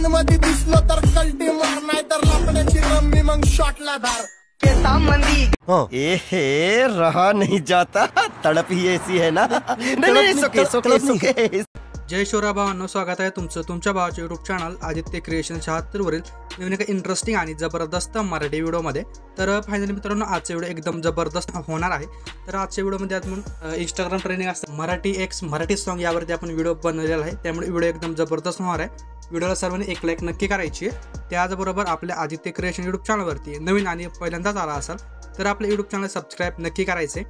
मध्ये दिसलो तर कल्टी मार, नाही तर लपण्याची रम्मी मग शॉटला धार. ए हे रहा नहीं जाता, तड़प ही ऐसी है ना. नहीं, सोके. जय शिवराय भावांनो, स्वागत आहे तुमचं तुमच्या भावाच्या यूट्यूब चॅनल आदित्य क्रिएशन 76 वरील नवीन एका इंटरेस्टिंग आणि जबरदस्त मराठी व्हिडिओमध्ये. तर फायनली मित्रांनो, आजचा व्हिडिओ एकदम जबरदस्त होणार आहे. तर आजच्या व्हिडिओमध्ये आपण इंस्टाग्राम ट्रेनिंग असतं मराठी सॉन्ग यावरती आपण व्हिडिओ बनवलेला आहे. त्यामुळे व्हिडिओ एकदम जबरदस्त होणार आहे. व्हिडिओला सर्वांनी एक लाईक नक्की करायची आहे. त्याचबरोबर आपल्या आदित्य क्रिएशन यूट्यूब चॅनलवरती नवीन आणि पहिल्यांदाच आला असाल तर आपल्या यूट्यूब चॅनल सबस्क्राईब नक्की करायचे,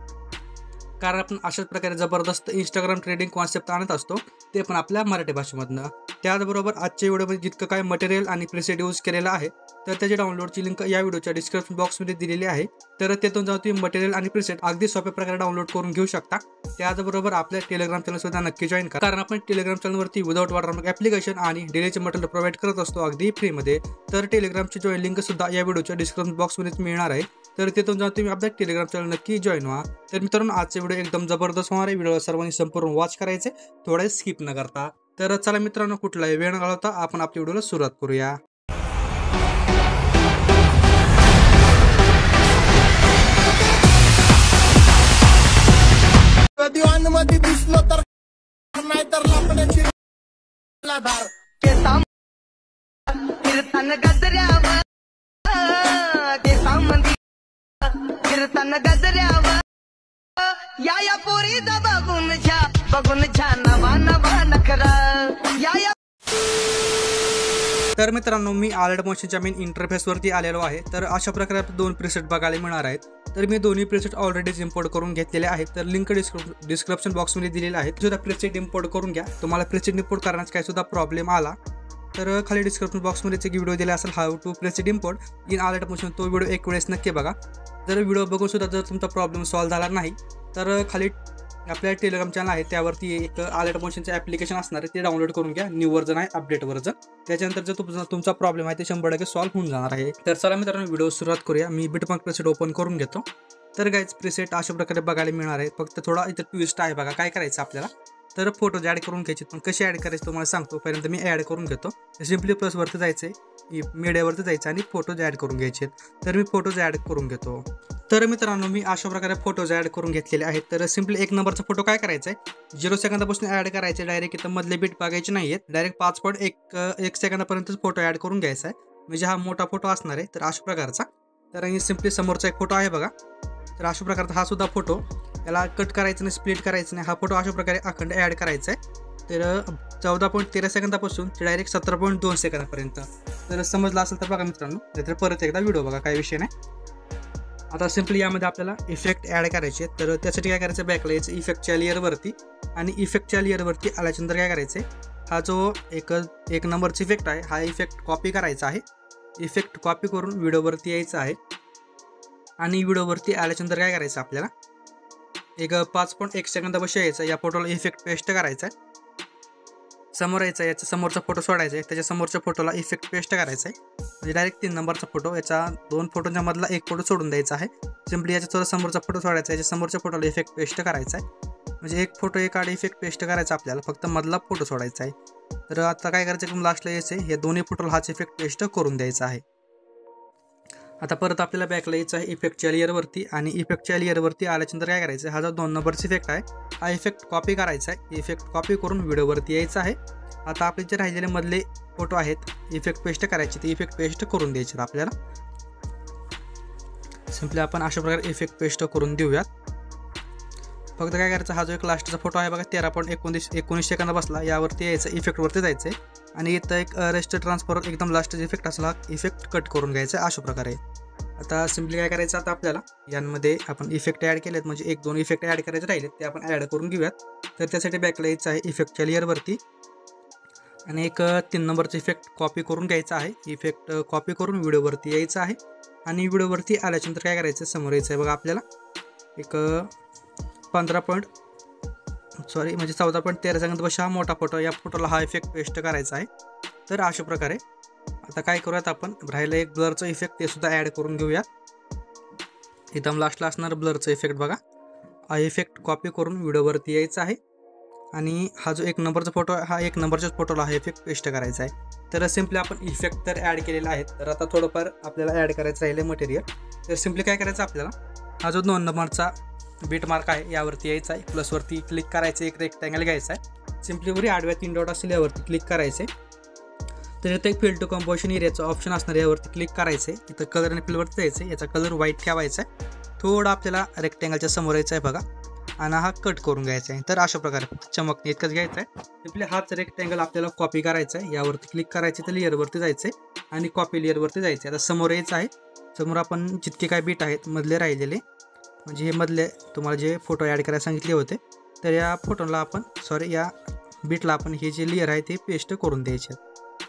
कारण आपण अशाच प्रकारे जबरदस्त इंस्टाग्राम ट्रेडिंग कॉन्सेप्ट आणत असतो, ते पण आपल्या मराठी भाषेमधनं. त्याचबरोबर आजच्या व्हिडिओमध्ये जितकं काय मटेरियल आणि प्रिसेट यूज केलेलं आहे तर त्याची डाउनलोडची लिंक या व्हिडिओच्या डिस्क्रिप्शन बॉक्समध्ये दिलेली आहे. तर तिथून जाऊन तुम्ही मटेरियल आणि प्रिसेट अगदी सोप्या प्रकारे डाउनलोड करून घेऊ शकता. त्याचबरोबर आपल्या टेलिग्राम चॅनल सुद्धा नक्की जॉईन करा, कारण आपण टेलिग्राम चॅनलवरती विदाउट वॉटरमार्क ॲप्लिकेशन आणि डेलीचे मटेरियल प्रोव्हाइड करत असतो अगदी फ्रीमध्ये. तर टेलिग्रामची जॉईन लिंक सुद्धा या व्हिडिओच्या डिस्क्रिप्शन बॉक्समध्येच मिळणार आहे. तर तिथून जाऊन तुम्ही आपल्या टेलिग्राम चॅनल नक्की जॉईन व्हा. तर मित्रांनो, आजचा व्हिडिओ एकदम जबरदस्त होणार आहे. व्हिडिओ सर्वांनी संपूर्ण वॉच करायचे, थोडे स्किप न करता. तर चला मित्रांनो, कुठलाही वेळ न घालवता आपण आपल्या व्हिडिओला सुरुवात करूया. मध्ये दिसलो तर नाही तर लपण्याची धार. कीर्तन गजऱ्यावर कीर्तन गजऱ्यावर या पोरी बघून छा नवा नवा नखरा या. तर मित्रांनो, मी आलर्ट मोशनच्या मेन इंटरफेसवरती आलेलो आहे. तर अशा प्रकारे दोन प्रिसेट बघायला मिळणार आहेत. तर मी दोन्ही प्रिसेट ऑलरेडीच इम्पोर्ट करून घेतलेले आहेत. तर लिंक डिस्क्रिप्शन बॉक्समध्ये दिलेले आहेत. सुद्धा प्रिसेट इम्पोर्ट करून घ्या. तुम्हाला प्रिसेट इम्पोर्ट करण्याचा काही सुद्धा प्रॉब्लेम आला तर खाली डिस्क्रिप्शन बॉक्समध्ये एक व्हिडिओ दिला असेल, how to preset import in Alight Motion. तो व्हिडिओ एक वेळेस नक्की बघा. जर व्हिडिओ बघून सुद्धा जर तुमचा प्रॉब्लेम सॉल्व्ह झाला नाही तर खाली आपल्या टेलिग्राम चॅनल आहे त्यावरती एक आलर्ट मोशनचं ॲप्लिकेशन असणार आहे, ते डाउनलोड करून घ्या. न्यू वर्जन आहे, अपडेट वर्जन. त्याच्यानंतर जर तुमचा प्रॉब्लेम आहे ते 100% सॉल्व्ह होऊन जाणार आहे. तर चला मित्रांनो, व्हिडिओ सुरुवात करूया. मी बिटमार्क प्रिसेट ओपन करून घेतो. तर गाईज, प्रिसेट अशा प्रकारे बघायला मिळणार आहे. फक्त थोडा इथं ट्विस्ट आहे बघा. काय करायचं आपल्याला, तर फोटोज ॲड करून घ्यायचे. पण कसे ॲड करायचे तुम्हाला सांगतो. पहिल्यांदा मी ॲड करून घेतो. सिम्पली प्लसवरती जायचं आहे, मीडियावरती जायचं आणि फोटोज ॲड करून घ्यायचे. तर मी फोटोज ॲड करून घेतो. तर मित्रांनो, मी अशा प्रकारे फोटोज ॲड करून घेतलेले आहेत. तर सिम्पली एक नंबरचा फोटो काय करायचा आहे, 0 सेकंदापासून ॲड करायचे. डायरेक्ट इथं मधले बीट बघायचे नाही आहेत. डायरेक्ट 5.1 सेकंदापर्यंतच फोटो ॲड करून घ्यायचा आहे. म्हणजे हा मोठा फोटो असणार आहे. तर अशा प्रकारचा. तर आणि सिम्पली समोरचा एक फोटो आहे बघा. तर अशा प्रकारचा हा सुद्धा फोटो, याला कट करायचं नाही, स्प्लिट करायचं नाही. हा फोटो अशा प्रकारे अखंड ॲड करायचा आहे. तर 14.13 सेकंदापासून ते डायरेक्ट 17.2 सेकंदापर्यंत. तर समजलं असेल तर बघा मित्रांनो, नाहीतर परत एकदा व्हिडिओ बघा, काही विषय नाही. आता सिम्पली यामध्ये आपल्याला इफेक्ट ॲड करायचे. तर त्यासाठी काय करायचं, बॅकला यायचं इफेक्टच्या लेअरवरती. आणि इफेक्टच्या लेअरवरती आल्याच्यानंतर काय करायचं आहे, हा जो एक नंबरचा इफेक्ट आहे, हा इफेक्ट कॉपी करायचा आहे. इफेक्ट कॉपी करून व्हिडिओवरती यायचं आहे. आणि व्हिडिओवरती आल्याच्यानंतर काय करायचं, आपल्याला एक 5.1 सेकंदापासून यायचं. या फोटोला इफेक्ट पेस्ट करायचा आहे. समोर यायचा आहे, याचा समोरचा फोटो सोडायचा आहे. त्याच्या समोरच्या फोटोला इफेक्ट पेस्ट करायचा आहे. म्हणजे डायरेक्ट 3 नंबरचा फोटो, याचा 2 फोटोच्या मधला एक फोटो सोडून द्यायचा आहे. सिम्पली याच्या थोडा समोरचा फोटो सोडायचा आहे. याच्या समोरच्या फोटोला इफेक्ट पेस्ट करायचा आहे. म्हणजे एक फोटो एक आड इफेक्ट पेस्ट करायचा आपल्याला, फक्त मधला फोटो सोडायचा आहे. तर आता काय करायचं, एकदम लास्टला यायचं आहे, हे दोन्ही फोटोला हाच इफेक्ट पेस्ट करून द्यायचा आहे. आता परत आपल्याला बॅकला यायचं आहे इफेक्टच्या लेअरवरती. आणि इफेक्टच्या लेअरवरती आल्याच्यानंतर काय करायचं, हा जो 2 नंबरचा इफेक्ट आहे, हा इफेक्ट कॉपी करायचा आहे. इफेक्ट कॉपी करून व्हिडिओवरती यायचं आहे. आता आपले जे राहिलेले मधले फोटो आहेत, इफेक्ट पेस्ट करायचे, ते इफेक्ट पेस्ट करून द्यायचे आपल्याला. सिम्पली आपण अशा प्रकारे इफेक्ट पेस्ट करून देऊयात. फक्त काय करायचं, हा जो एक लास्टचा फोटो आहे बघा, 13.19 सेकंदा बसला, यावरती यायचं, इफेक्टवरती जायचं आहे. आणि इथं एक रेस्ट ट्रान्सफर एकदम लास्टचा इफेक्ट असला, इफेक्ट कट करून घ्यायचा अशा प्रकारे. आता सिम्पली काय करायचं, आता आपल्याला यांमध्ये आपण इफेक्ट ॲड केलेत, म्हणजे 1-2 इफेक्ट ॲड करायचे राहिलेत, ते आपण ॲड करून घेऊयात. तर त्यासाठी बॅकला यायचं आहे इफेक्टच्या लेअरवरती. आणि एक 3 नंबरचा इफेक्ट कॉपी करून घ्यायचा आहे. इफेक्ट कॉपी करून व्हिडिओवरती यायचं आहे. आणि व्हिडिओवरती आल्याच्यानंतर काय करायचं, समोर यायचं आहे बघा, आपल्याला एक 14.13 सेकंदापासून हा मोठा फोटो, या फोटोला हा इफेक्ट पेस्ट करायचा आहे. तर अशा प्रकारे आता काय करूयात, आपण राहिलं एक ब्लरचं इफेक्ट, ते सुद्धा ॲड करून घेऊयात. एकदम लास्टला असणार ब्लरचं इफेक्ट बघा. हा इफेक्ट कॉपी करून व्हिडिओवरती यायचं आहे. आणि हा जो 1 नंबरचा फोटो आहे हा 1 नंबरच्याच फोटोला हा इफेक्ट पेस्ट करायचा आहे. तर सिम्पली आपण इफेक्ट तर ॲड केलेला आहे. तर आता थोडंफार आपल्याला ॲड करायचं राहिले मटेरियल. तर सिम्पली काय करायचं आपल्याला, हा जो 2 नंबरचा बीट मार्क आहे यावरती यायचा आहे, प्लसवरती क्लिक करायचं, एक रेक्टँगल घ्यायचा आहे, सिम्पली वरी आडव्या 3 डॉट असेल यावरती क्लिक करायचे. तर इथं एक फिल टू कंपोजिशन एरियाचं ऑप्शन असणार यावरती क्लिक करायचं आहे. इथं कलर आणि फिलवरती जायचं आहे, याचा कलर व्हाईट ठेवायचा आहे, थोडा आपल्याला रेक्टँगलच्या समोर यायचं आहे बघा, आणि हा कट करून घ्यायचा आहे. तर अशा प्रकारे चमकणे इतकंच घ्यायचं आहे. सिम्पली हाच रेक्टँगल आपल्याला कॉपी करायचा आहे, यावरती क्लिक करायचे, तर लेअरवरती जायचं आहे आणि कॉपी लेअरवरती जायचं आहे. आता समोर यायचं आहे, समोर आपण जितके काय बीट आहेत मधले राहिलेले, म्हणजे हे मधले तुम्हाला जे फोटो ॲड करायला सांगितले होते, तर या फोटोला आपण या बीटला आपण हे जे लेअर आहे ते पेस्ट करून द्यायचे.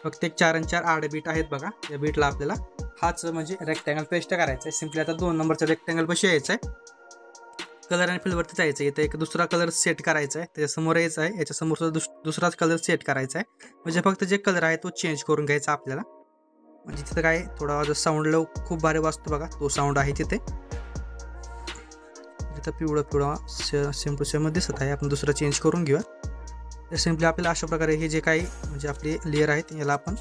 फक्त एक 4 आणि 4 8 बीट आहेत बघा, या बीटला आपल्याला हाच म्हणजे रेक्टँगल पेस्ट करायचा आहे. सिम्पली आता 2 नंबरचा रेक्टँगल पाशी यायचं आहे, कलर आणि फिलवरती जायचं आहे, इथं एक दुसरा कलर सेट करायचा आहे, त्याच्यासमोर यायचं आहे, याच्यासमोरचा दुसराच कलर सेट करायचा आहे, म्हणजे फक्त जे कलर आहे तो चेंज करून घ्यायचा आपल्याला. म्हणजे तिथं काय थोडा साऊंड खूप भारी वाजतो बघा, तो साऊंड आहे तिथे पिवळा सेम टू सेम दिसत आहे. आपण दुसरा चेंज करून घेऊया. तर सिम्पली आपल्याला अशा प्रकारे हे जे काही म्हणजे आपले लेअर आहेत याला आपण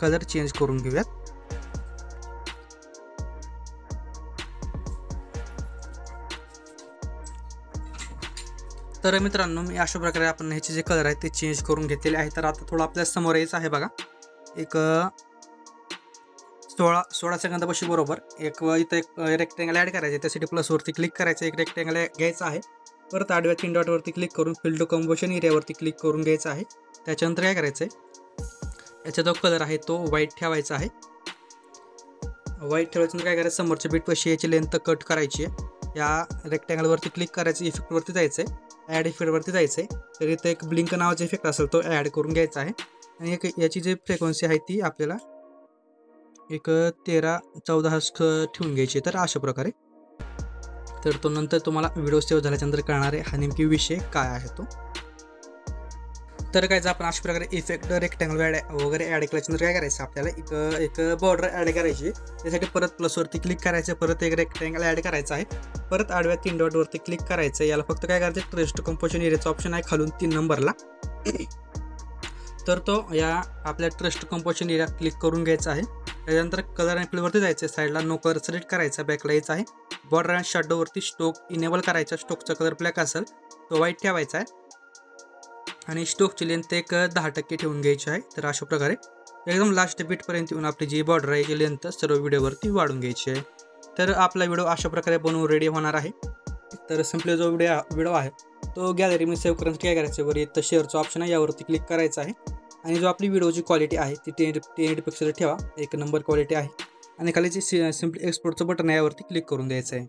कलर चेंज करून घेऊयात. तर मित्रांनो मी अशा प्रकारे आपण ह्याचे जे कलर आहेत ते चेंज करून घेतलेले आहे. तर आता थोडं आपल्या समोर यायचं आहे बघा, एक 16 सेकंदापाशी बरोबर एक इथं एक रेक्टँगल ॲड करायचं आहे, त्यासाठी प्लसवरती क्लिक करायचं, एक रेक्टँगल घ्यायचा आहे, परत आडव्या 3 डॉटवरती क्लिक करून फिल टू कंपोजिशन एरियावरती क्लिक करून घ्यायचं आहे. त्याच्यानंतर काय करायचं आहे, याचा जो कलर आहे तो व्हाईट ठेवायचा आहे. व्हाईट ठेवायचं काय करायचं, समोरच्या बीटपाशी याची लेंथ कट करायची आहे, या रेक्टँगलवरती क्लिक करायचं, इफेक्टवरती जायचं आहे, ॲड इफेक्टवरती जायचं आहे, तर इथं एक ब्लिंक नावाचा इफेक्ट असेल तो ॲड करून घ्यायचा आहे. आणि याची जी फ्रिक्वेन्सी आहे ती आपल्याला एक 13-14 हर्ट्झ ठेवून घ्यायची. तर अशा प्रकारे, तर तो नंतर तुम्हाला व्हिडिओ सेव्ह झाल्याच्यानंतर कळणार आहे हा नेमकी विषय काय आहे तो. तर काय आपण अशा प्रकारे इफेक्ट रेक्टँगल वगैरे ॲड केल्याच्यानंतर काय करायचं आपल्याला एक बॉर्डर ॲड करायची. त्यासाठी परत प्लसवरती क्लिक करायचं, परत एक रेक्टँगल ॲड करायचा आहे, परत आडव्या 3 डॉटवरती क्लिक करायचं. याला फक्त काय करायचं, ट्रेस टू कंपोजिशन एरियाचा ऑप्शन आहे खालून 3 नंबरला, तर तो या आपल्या trace to composition area click करून घ्यायचा आहे. त्याच्यानंतर कलर आणि फिलवरती जायचं आहे, साईडला नो कलर सिलेक्ट करायचा, बॅकला यायचं आहे, बॉर्डर अँड शॅडोवरती स्टोक इनेबल करायचा, स्टोकचा कलर ब्लॅक असेल तो व्हाईट ठेवायचा आहे, आणि स्टोकची लेंथ एक 10% ठेवून घ्यायची आहे. तर अशा प्रकारे एकदम लास्ट बीटपर्यंत येऊन आपली जी बॉर्डर आहे याची लेंथ सर्व व्हिडिओवरती वाढून घ्यायची आहे. तर आपला व्हिडिओ अशा प्रकारे बनवून रेडी होणार आहे. तर सिम्पली जो व्हिडिओ आहे तो गॅलरीमध्ये सेव्ह करण्यासाठी काय करायचं, वर इथं शेअरचं ऑप्शन आहे यावरती क्लिक करायचं आहे, आणि जो आपली व्हिडिओची क्वालिटी आहे ती 1080 पिक्सल ठेवा, 1 नंबर क्वालिटी आहे, आणि खाली जे सिम्पली एक्सपोर्टचं बटन आहे यावरती क्लिक करून द्यायचं आहे.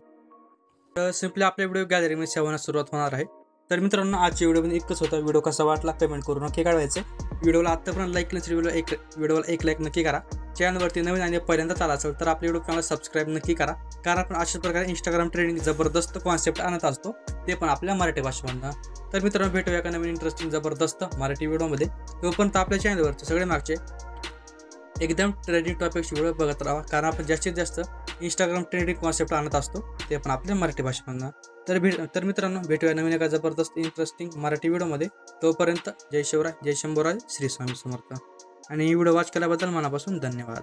तर सिम्पली आपल्या व्हिडिओ गॅलरीमध्ये सेव्ह होण्यास सुरुवात होणार आहे. तर मित्रांनो आजच्या व्हिडिओमध्ये इतकंच होतं. व्हिडिओ कसा वाटला कमेंट करून नक्की कळवायचं. व्हिडिओला आत्तापर्यंत लाईक केलं व्हिडिओला एक लाईक नक्की करा. चॅनलवरती नवीन आणि पहिल्यांदा चाला असेल तर आपल्या व्हिडिओ चॅनल सबस्क्राईब नक्की करा, कारण आपण अशाच प्रकारे इंस्टाग्राम ट्रेंडिंग जबरदस्त कॉन्सेप्ट आणत असतो, ते पण आपल्या मराठी भाषेमधून. तर मित्रांनो भेटूया एका नवीन इंटरेस्टिंग जबरदस्त मराठी व्हिडिओमध्ये. तोपर्यंत आपल्या चॅनलवरचे सगळे मागचे एकदम ट्रेंडिंग टॉपिक्स व्हिडिओ बघत राहा, कारण आपण जास्तीत जास्त इंस्टाग्राम ट्रेंडिंग कॉन्सेप्ट आणत असतो, ते पण आपल्या मराठी भाषेमधून. तर मित्रांनो भेटूया नवीन एका जबरदस्त इंटरेस्टिंग मराठी व्हिडिओमध्ये. तोपर्यंत जय शिवराय, जय शंभूराज, श्री स्वामी समर्थ. आणि व्हिडिओ वॉच केल्याबद्दल मनापासून धन्यवाद.